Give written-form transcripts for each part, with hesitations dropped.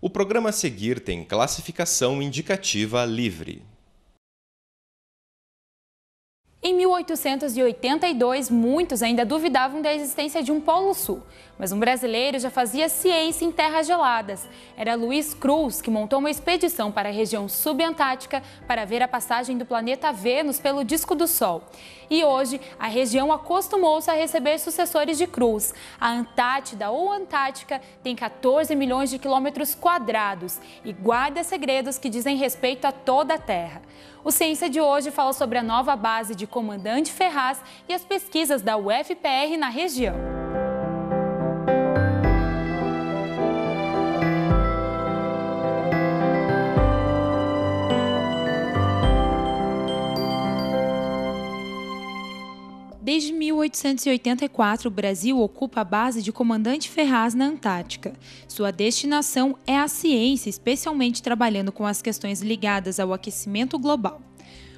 O programa a seguir tem classificação indicativa livre. Em 1882, muitos ainda duvidavam da existência de um Polo Sul, mas um brasileiro já fazia ciência em terras geladas. Era Luiz Cruz, que montou uma expedição para a região subantártica para ver a passagem do planeta Vênus pelo disco do Sol. E hoje, a região acostumou-se a receber sucessores de Cruz. A Antártida ou Antártica tem 14 milhões de quilômetros quadrados e guarda segredos que dizem respeito a toda a Terra. O Ciência de hoje fala sobre a nova base de Comandante Ferraz e as pesquisas da UFPR na região. Desde 1884, o Brasil ocupa a base de Comandante Ferraz na Antártica. Sua destinação é a ciência, especialmente trabalhando com as questões ligadas ao aquecimento global.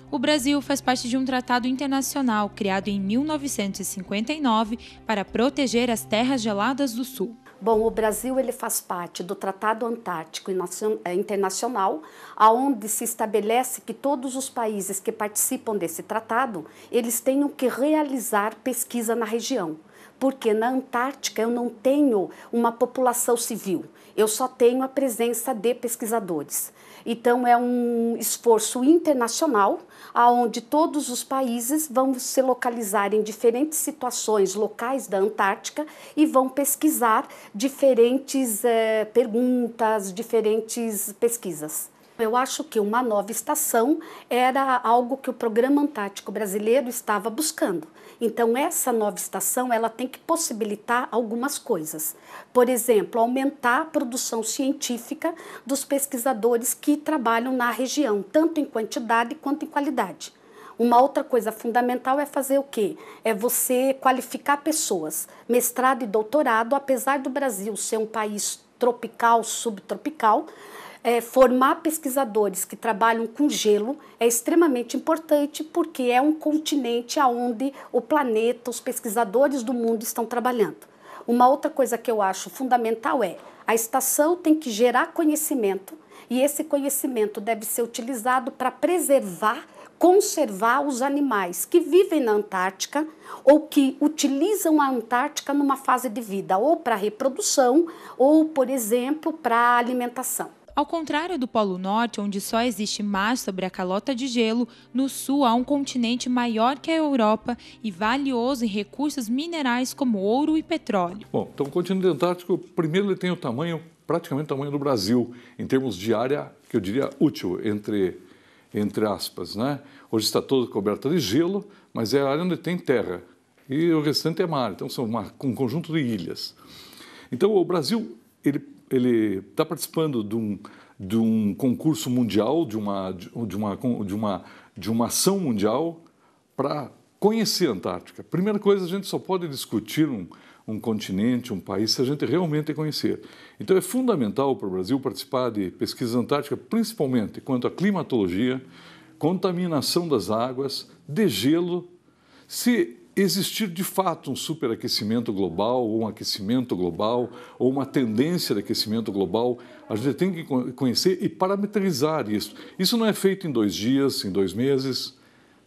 O Brasil faz parte de um tratado internacional criado em 1959 para proteger as terras geladas do Sul. Bom, o Brasil ele faz parte do Tratado Antártico Internacional, onde se estabelece que todos os países que participam desse tratado, eles tenham que realizar pesquisa na região. Porque na Antártica eu não tenho uma população civil, eu só tenho a presença de pesquisadores. Então é um esforço internacional, onde todos os países vão se localizar em diferentes situações locais da Antártica e vão pesquisar diferentes perguntas, diferentes pesquisas. Eu acho que uma nova estação era algo que o Programa Antártico Brasileiro estava buscando. Então, essa nova estação ela tem que possibilitar algumas coisas. Por exemplo, aumentar a produção científica dos pesquisadores que trabalham na região, tanto em quantidade quanto em qualidade. Uma outra coisa fundamental é fazer o quê? É você qualificar pessoas. Mestrado e doutorado, apesar do Brasil ser um país tropical, subtropical, formar pesquisadores que trabalham com gelo é extremamente importante porque é um continente onde o planeta, os pesquisadores do mundo estão trabalhando. Uma outra coisa que eu acho fundamental é a estação tem que gerar conhecimento e esse conhecimento deve ser utilizado para preservar, conservar os animais que vivem na Antártica ou que utilizam a Antártica numa fase de vida, ou para reprodução ou, por exemplo, para alimentação. Ao contrário do Polo Norte, onde só existe mar sobre a calota de gelo, no Sul há um continente maior que a Europa e valioso em recursos minerais como ouro e petróleo. Bom, então o continente antártico, primeiro ele tem o tamanho, praticamente o tamanho do Brasil, em termos de área, que eu diria útil, entre aspas, né? Hoje está todo coberto de gelo, mas é a área onde tem terra e o restante é mar, então são um conjunto de ilhas. Então o Brasil, ele está participando de um concurso mundial, de uma ação mundial para conhecer a Antártica. Primeira coisa, a gente só pode discutir um continente, um país, se a gente realmente conhecer. Então é fundamental para o Brasil participar de pesquisas antárticas, principalmente quanto à climatologia, contaminação das águas, degelo, se existir de fato um superaquecimento global, ou um aquecimento global, ou uma tendência de aquecimento global, a gente tem que conhecer e parametrizar isso. Isso não é feito em 2 dias, em 2 meses,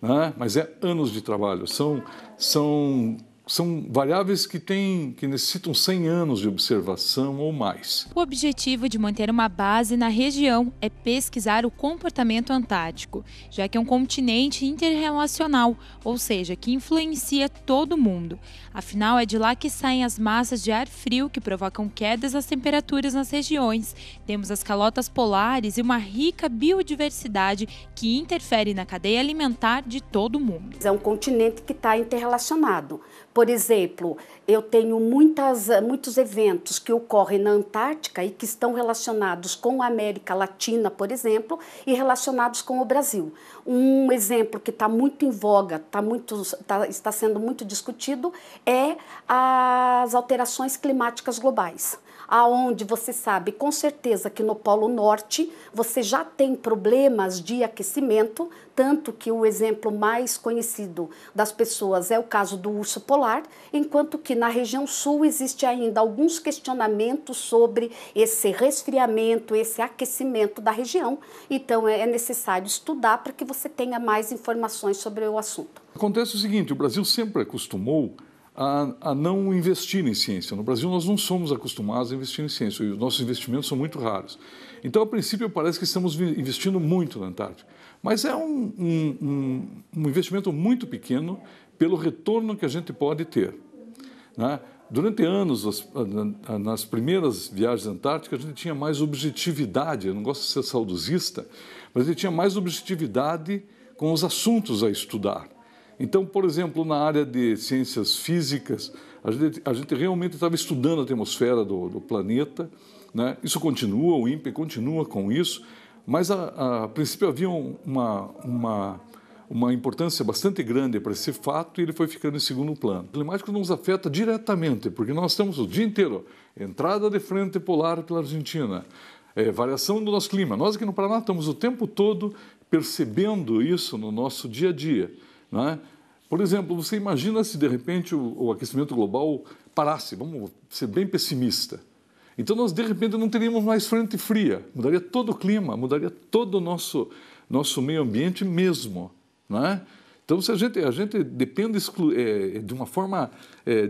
né? Mas é anos de trabalho. São variáveis que necessitam 100 anos de observação ou mais. O objetivo de manter uma base na região é pesquisar o comportamento antártico, já que é um continente interrelacional, ou seja, que influencia todo mundo. Afinal, é de lá que saem as massas de ar frio que provocam quedas das temperaturas nas regiões. Temos as calotas polares e uma rica biodiversidade que interfere na cadeia alimentar de todo mundo. É um continente que está interrelacionado. Por exemplo, eu tenho muitos eventos que ocorrem na Antártica e que estão relacionados com a América Latina, por exemplo, e relacionados com o Brasil. Um exemplo que está muito em voga, está sendo muito discutido, é a das alterações climáticas globais, aonde você sabe com certeza que no Polo Norte você já tem problemas de aquecimento, tanto que o exemplo mais conhecido das pessoas é o caso do urso polar, enquanto que na região sul existe ainda alguns questionamentos sobre esse resfriamento, esse aquecimento da região. Então é necessário estudar para que você tenha mais informações sobre o assunto. Acontece o seguinte, o Brasil sempre acostumou a não investir em ciência. No Brasil, nós não somos acostumados a investir em ciência, e os nossos investimentos são muito raros. Então, a princípio, parece que estamos investindo muito na Antártica, mas é um investimento muito pequeno pelo retorno que a gente pode ter, né? Durante anos, nas primeiras viagens antárticas, a gente tinha mais objetividade, eu não gosto de ser saudosista, mas a gente tinha mais objetividade com os assuntos a estudar. Então, por exemplo, na área de ciências físicas, a gente realmente estava estudando a atmosfera do planeta, né? Isso continua, o INPE continua com isso, mas a princípio havia uma importância bastante grande para esse fato e ele foi ficando em segundo plano. O climático nos afeta diretamente, porque nós estamos o dia inteiro, entrada de frente polar pela Argentina, variação do nosso clima. Nós aqui no Paraná estamos o tempo todo percebendo isso no nosso dia a dia, né? Por exemplo, você imagina se de repente o aquecimento global parasse, vamos ser bem pessimista. Então nós de repente não teríamos mais frente fria, mudaria todo o clima, mudaria todo o nosso meio ambiente mesmo, né? Então se a gente depende de uma forma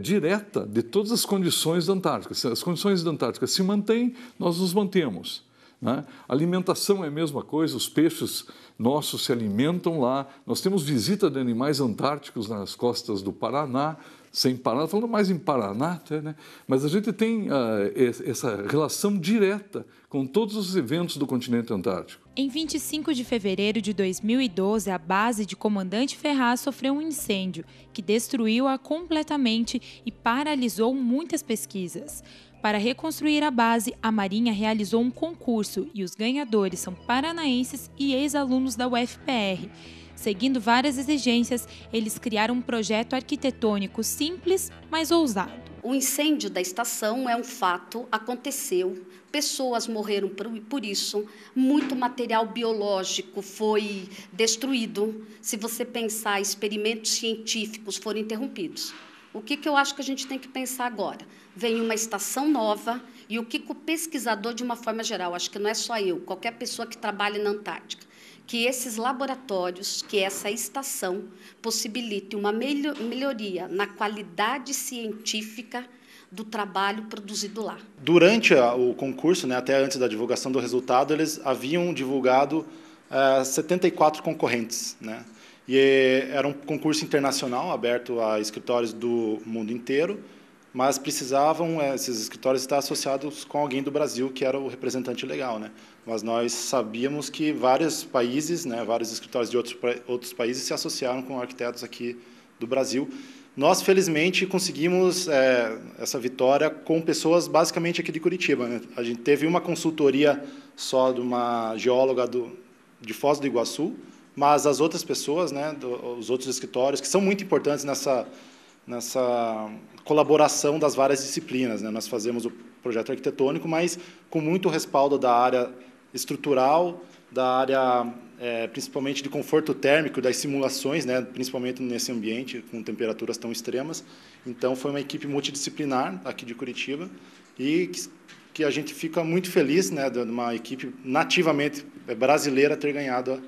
direta de todas as condições da Antártica. Se as condições da Antártica se mantêm, nós nos mantemos, né? A alimentação é a mesma coisa, os peixes nossos se alimentam lá. Nós temos visita de animais antárticos nas costas do Paraná, sem Paraná, falando mais em Paraná até, né? Mas a gente tem essa relação direta com todos os eventos do continente antártico. Em 25 de fevereiro de 2012, a base de Comandante Ferraz sofreu um incêndio que destruiu-a completamente e paralisou muitas pesquisas. Para reconstruir a base, a Marinha realizou um concurso e os ganhadores são paranaenses e ex-alunos da UFPR. Seguindo várias exigências, eles criaram um projeto arquitetônico simples, mas ousado. O incêndio da estação é um fato, aconteceu, pessoas morreram por isso, muito material biológico foi destruído. Se você pensar, experimentos científicos foram interrompidos. O que eu acho que a gente tem que pensar agora? Vem uma estação nova e o que o pesquisador, de uma forma geral, acho que não é só eu, qualquer pessoa que trabalhe na Antártica, que esses laboratórios, que essa estação possibilite uma melhoria na qualidade científica do trabalho produzido lá. Durante o concurso, né, até antes da divulgação do resultado, eles haviam divulgado 74 concorrentes, né? E era um concurso internacional, aberto a escritórios do mundo inteiro, mas precisavam esses escritórios estar associados com alguém do Brasil, que era o representante legal, né? Mas nós sabíamos que vários países, né, vários escritórios de outros países se associaram com arquitetos aqui do Brasil. Nós, felizmente, conseguimos essa vitória com pessoas basicamente aqui de Curitiba, né? A gente teve uma consultoria só de uma geóloga de Foz do Iguaçu, mas as outras pessoas, né, os outros escritórios, que são muito importantes nessa colaboração das várias disciplinas, né? Nós fazemos o projeto arquitetônico, mas com muito respaldo da área estrutural, da área principalmente de conforto térmico, das simulações, né, principalmente nesse ambiente com temperaturas tão extremas. Então, foi uma equipe multidisciplinar aqui de Curitiba e que a gente fica muito feliz, né, de uma equipe nativamente brasileira ter ganhado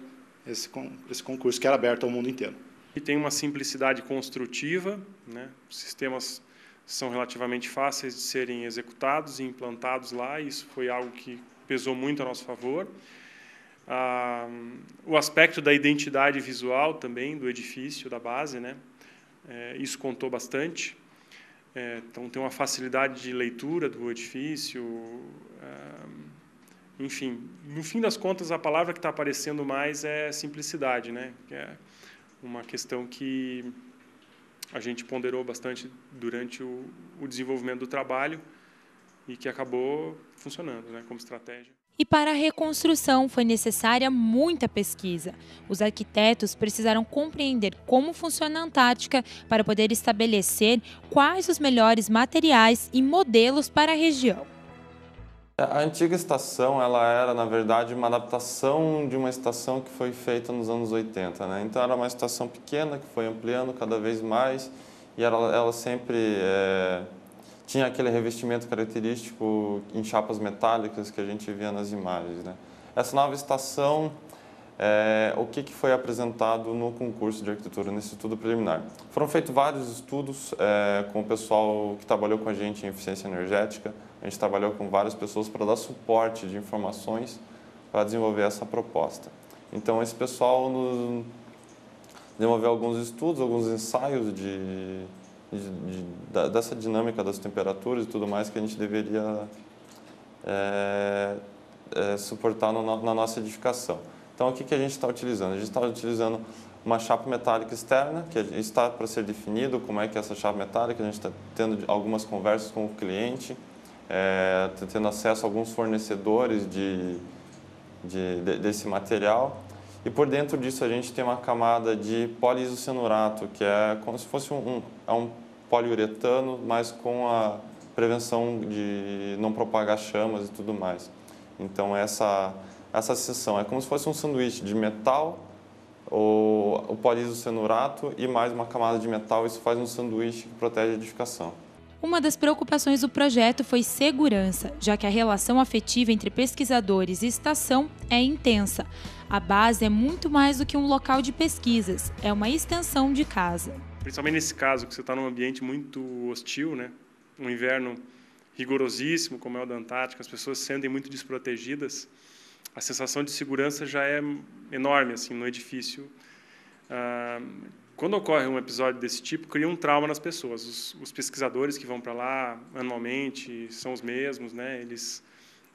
esse concurso que era aberto ao mundo inteiro. E tem uma simplicidade construtiva, né? Os sistemas são relativamente fáceis de serem executados e implantados lá, e isso foi algo que pesou muito a nosso favor. O aspecto da identidade visual também do edifício, da base, né? Isso contou bastante. Então, tem uma facilidade de leitura do edifício. Enfim, no fim das contas, a palavra que está aparecendo mais é simplicidade, né? Que é uma questão que a gente ponderou bastante durante o desenvolvimento do trabalho e que acabou funcionando, né, como estratégia. E para a reconstrução foi necessária muita pesquisa. Os arquitetos precisaram compreender como funciona a Antártica para poder estabelecer quais os melhores materiais e modelos para a região. A antiga estação, ela era, na verdade, uma adaptação de uma estação que foi feita nos anos 80, né? Então, era uma estação pequena que foi ampliando cada vez mais e ela sempre tinha aquele revestimento característico em chapas metálicas que a gente via nas imagens, né? Essa nova estação, o que foi apresentado no concurso de arquitetura, nesse estudo preliminar? Foram feitos vários estudos com o pessoal que trabalhou com a gente em eficiência energética. A gente trabalhou com várias pessoas para dar suporte de informações para desenvolver essa proposta. Então, esse pessoal nos desenvolveu alguns estudos, alguns ensaios dessa dinâmica das temperaturas e tudo mais que a gente deveria suportar na nossa edificação. Então, o que a gente está utilizando? A gente está utilizando uma chapa metálica externa, que está para ser definido como é que é essa chapa metálica. A gente está tendo algumas conversas com o cliente, tendo acesso a alguns fornecedores desse material. E por dentro disso a gente tem uma camada de poliisocianurato, que é como se fosse um poliuretano, mas com a prevenção de não propagar chamas e tudo mais. Então essa seção é como se fosse um sanduíche de metal, o poliisocianurato e mais uma camada de metal. Isso faz um sanduíche que protege a edificação. Uma das preocupações do projeto foi segurança, já que a relação afetiva entre pesquisadores e estação é intensa. A base é muito mais do que um local de pesquisas, é uma extensão de casa. Principalmente nesse caso, que você está num ambiente muito hostil, né? Um inverno rigorosíssimo, como é o da Antártica, as pessoas se sentem muito desprotegidas. A sensação de segurança já é enorme assim, no edifício. Quando ocorre um episódio desse tipo, cria um trauma nas pessoas. Os pesquisadores que vão para lá anualmente são os mesmos, né? Eles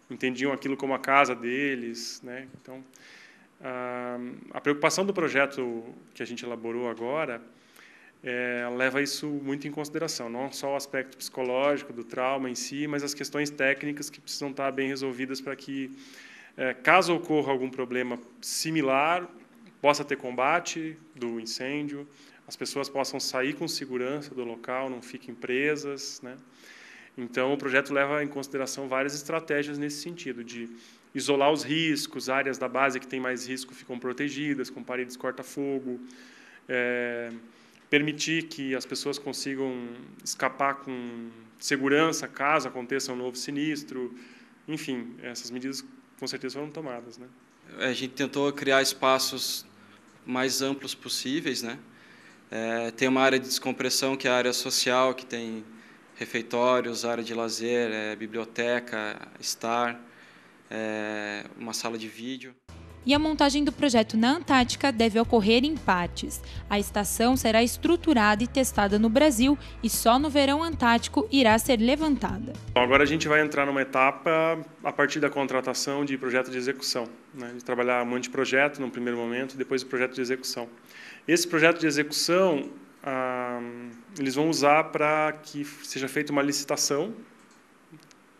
entendiam aquilo como a casa deles, né? Então, a preocupação do projeto que a gente elaborou agora leva isso muito em consideração, não só o aspecto psicológico do trauma em si, mas as questões técnicas que precisam estar bem resolvidas para que, caso ocorra algum problema similar, possa ter combate do incêndio, as pessoas possam sair com segurança do local, não fiquem presas, né? Então, o projeto leva em consideração várias estratégias nesse sentido, de isolar os riscos, áreas da base que têm mais risco ficam protegidas, com paredes corta-fogo, permitir que as pessoas consigam escapar com segurança caso aconteça um novo sinistro. Enfim, essas medidas com certeza foram tomadas, né? A gente tentou criar espaços mais amplos possíveis, né? Tem uma área de descompressão, que é a área social, que tem refeitórios, área de lazer, biblioteca, estar, uma sala de vídeo. E a montagem do projeto na Antártica deve ocorrer em partes. A estação será estruturada e testada no Brasil e só no verão antártico irá ser levantada. Agora a gente vai entrar numa etapa a partir da contratação de projeto de execução, né? De trabalhar um anteprojeto no primeiro momento, depois o projeto de execução. Esse projeto de execução, eles vão usar para que seja feita uma licitação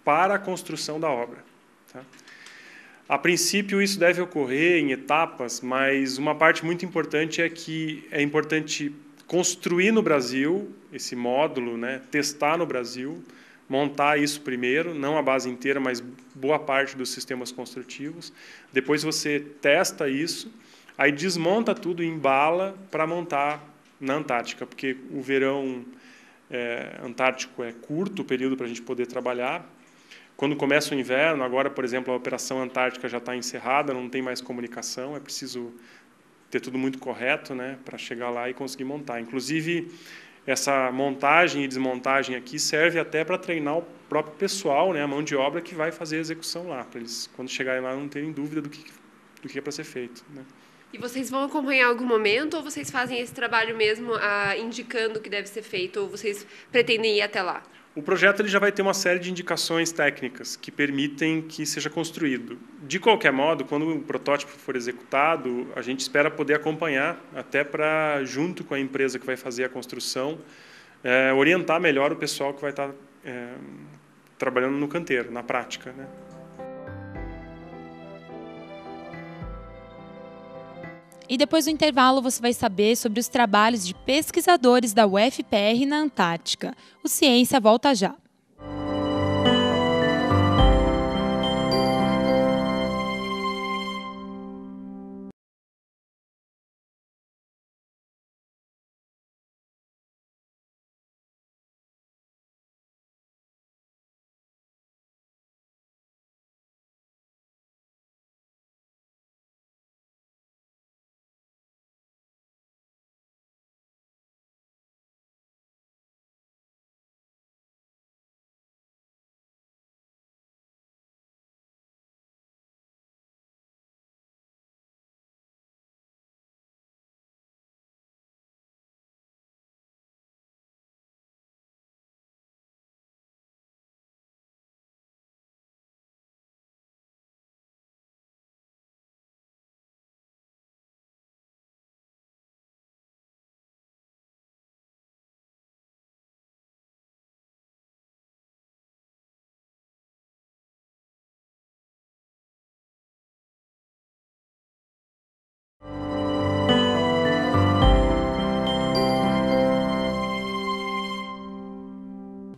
para a construção da obra, tá? A princípio, isso deve ocorrer em etapas, mas uma parte muito importante é que é importante construir no Brasil esse módulo, né? Testar no Brasil, montar isso primeiro, não a base inteira, mas boa parte dos sistemas construtivos. Depois você testa isso, aí desmonta tudo e embala para montar na Antártica, porque o verão antártico é curto o período para a gente poder trabalhar. Quando começa o inverno, agora, por exemplo, a Operação Antártica já está encerrada, não tem mais comunicação, é preciso ter tudo muito correto, né, para chegar lá e conseguir montar. Inclusive, essa montagem e desmontagem aqui serve até para treinar o próprio pessoal, né, a mão de obra que vai fazer a execução lá, para eles, quando chegarem lá, não terem dúvida do que é para ser feito, né. E vocês vão acompanhar algum momento ou vocês fazem esse trabalho mesmo indicando o que deve ser feito, ou vocês pretendem ir até lá? O projeto ele já vai ter uma série de indicações técnicas que permitem que seja construído. De qualquer modo, quando o protótipo for executado, a gente espera poder acompanhar, até para, junto com a empresa que vai fazer a construção, orientar melhor o pessoal que vai estar trabalhando no canteiro, na prática, né? E depois do intervalo você vai saber sobre os trabalhos de pesquisadores da UFPR na Antártica. O Ciência volta já.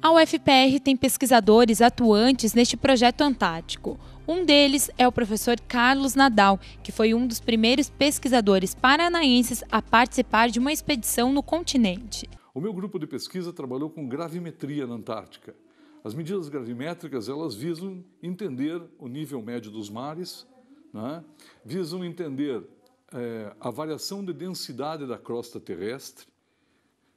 A UFPR tem pesquisadores atuantes neste projeto antártico. Um deles é o professor Carlos Nadal, que foi um dos primeiros pesquisadores paranaenses a participar de uma expedição no continente. O meu grupo de pesquisa trabalhou com gravimetria na Antártica. As medidas gravimétricas, elas visam entender o nível médio dos mares, né? Visam entender a variação de densidade da crosta terrestre,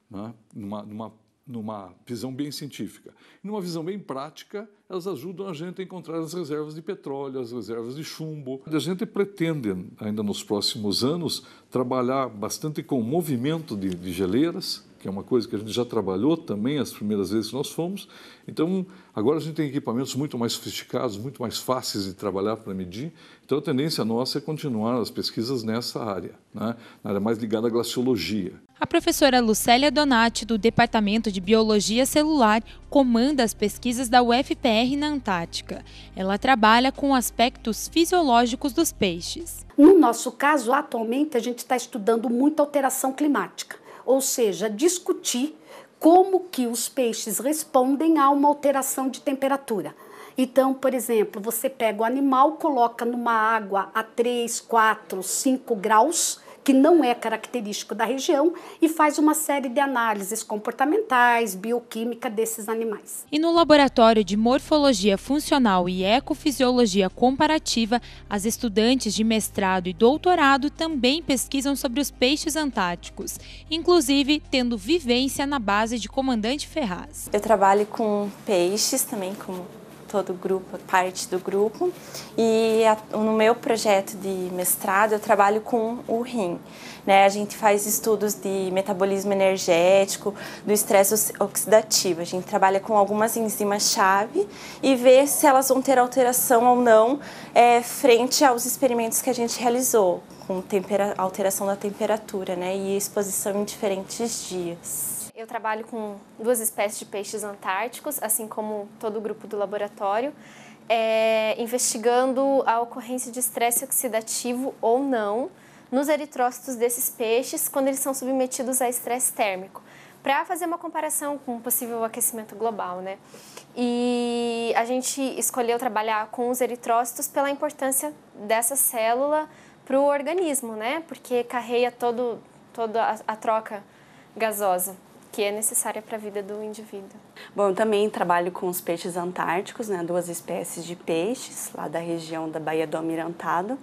né? Numa visão bem científica. Numa visão bem prática, elas ajudam a gente a encontrar as reservas de petróleo, as reservas de chumbo. A gente pretende, ainda nos próximos anos, trabalhar bastante com o movimento de geleiras, que é uma coisa que a gente já trabalhou também as primeiras vezes que nós fomos. Então, agora a gente tem equipamentos muito mais sofisticados, muito mais fáceis de trabalhar para medir. Então, a tendência nossa é continuar as pesquisas nessa área, né? Na área mais ligada à glaciologia. A professora Lucélia Donati, do Departamento de Biologia Celular, comanda as pesquisas da UFPR na Antártica. Ela trabalha com aspectos fisiológicos dos peixes. No nosso caso, atualmente, a gente está estudando muito alteração climática, ou seja, discutir como que os peixes respondem a uma alteração de temperatura. Então, por exemplo, você pega o animal, coloca numa água a 3, 4, 5 graus, que não é característico da região, e faz uma série de análises comportamentais, bioquímica desses animais. E no Laboratório de Morfologia Funcional e Ecofisiologia Comparativa, as estudantes de mestrado e doutorado também pesquisam sobre os peixes antárticos, inclusive tendo vivência na base de Comandante Ferraz. Eu trabalho com peixes também, como todo grupo, parte do grupo, e no meu projeto de mestrado eu trabalho com o rim, né? A gente faz estudos de metabolismo energético, do estresse oxidativo. A gente trabalha com algumas enzimas-chave e vê se elas vão ter alteração ou não frente aos experimentos que a gente realizou, com alteração da temperatura, né? E exposição em diferentes dias. Eu trabalho com 2 espécies de peixes antárticos, assim como todo o grupo do laboratório, investigando a ocorrência de estresse oxidativo ou não nos eritrócitos desses peixes quando eles são submetidos a estresse térmico, para fazer uma comparação com o possível aquecimento global, né? E a gente escolheu trabalhar com os eritrócitos pela importância dessa célula para o organismo, né? Porque carrega toda a troca gasosa que é necessária para a vida do indivíduo. Bom, eu também trabalho com os peixes antárticos, né, 2 espécies de peixes, lá da região da Baía do Almirantado,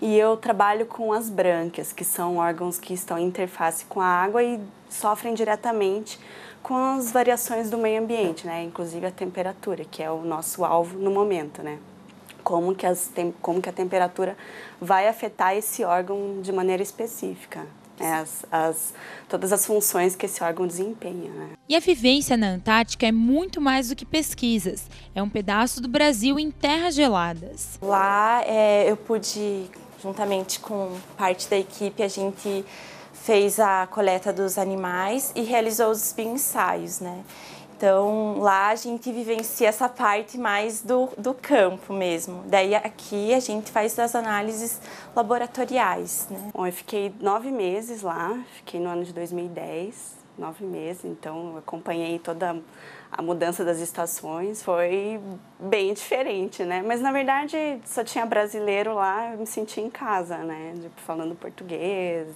e eu trabalho com as brânquias, que são órgãos que estão em interface com a água e sofrem diretamente com as variações do meio ambiente, né, inclusive a temperatura, que é o nosso alvo no momento, né. Como que a temperatura vai afetar esse órgão de maneira específica. Todas as funções que esse órgão desempenha, né? E a vivência na Antártica é muito mais do que pesquisas. É um pedaço do Brasil em terras geladas. Lá eu pude, juntamente com parte da equipe, a gente fez a coleta dos animais e realizou os bioensaios, né? Então, lá a gente vivencia essa parte mais do campo mesmo. Daí, aqui a gente faz as análises laboratoriais, né? Bom, eu fiquei 9 meses lá, fiquei no ano de 2010, 9 meses, então eu acompanhei toda a mudança das estações, foi bem diferente, né? Mas, na verdade, só tinha brasileiro lá, eu me senti em casa, né? Tipo, falando português.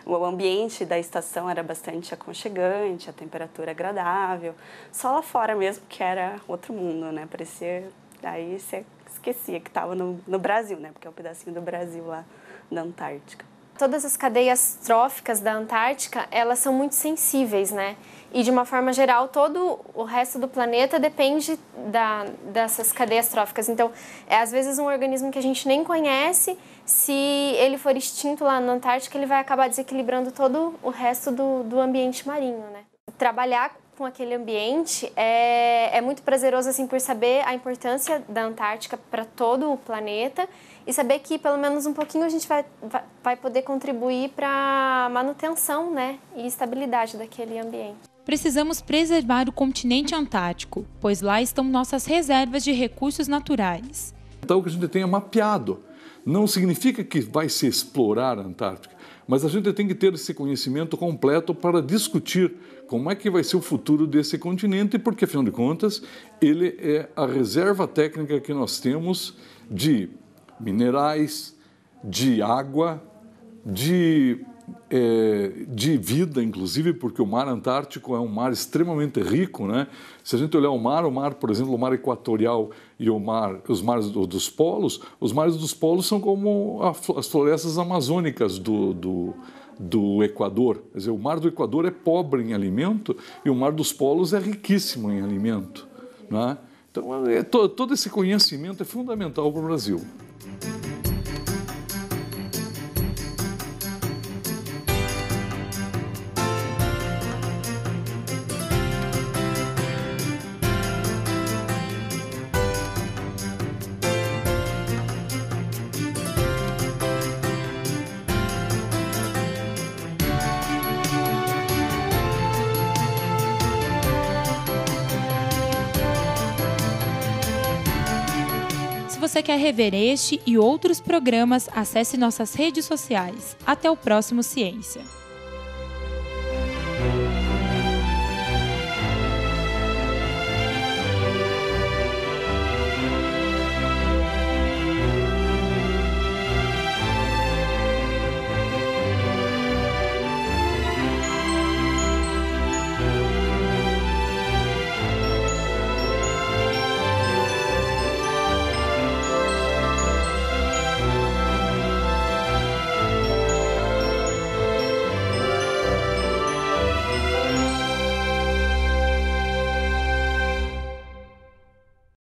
O ambiente da estação era bastante aconchegante, a temperatura agradável. Só lá fora mesmo que era outro mundo, né? Parecia... Aí você esquecia que estava no Brasil, né? Porque é um pedacinho do Brasil lá, da Antártica. Todas as cadeias tróficas da Antártica, elas são muito sensíveis, né? E, de uma forma geral, todo o resto do planeta depende dessas cadeias tróficas. Então, às vezes, um organismo que a gente nem conhece, se ele for extinto lá na Antártica, ele vai acabar desequilibrando todo o resto do ambiente marinho, né? Trabalhar com aquele ambiente é muito prazeroso, assim, por saber a importância da Antártica para todo o planeta e saber que, pelo menos um pouquinho, a gente vai poder contribuir para a manutenção, né, e estabilidade daquele ambiente. Precisamos preservar o continente antártico, pois lá estão nossas reservas de recursos naturais. Então, o que a gente tem é mapeado. Não significa que vai se explorar a Antártica, mas a gente tem que ter esse conhecimento completo para discutir como é que vai ser o futuro desse continente, porque, afinal de contas, ele é a reserva técnica que nós temos de minerais, de água, de vida, inclusive, porque o mar Antártico é um mar extremamente rico, né? Se a gente olhar o mar, por exemplo, o mar equatorial e os mares dos polos, os mares dos polos são como as florestas amazônicas do Equador. Quer dizer, o mar do Equador é pobre em alimento e o mar dos polos é riquíssimo em alimento, né? Então, todo esse conhecimento é fundamental para o Brasil. Se você quer rever este e outros programas, acesse nossas redes sociais. Até o próximo Ciência!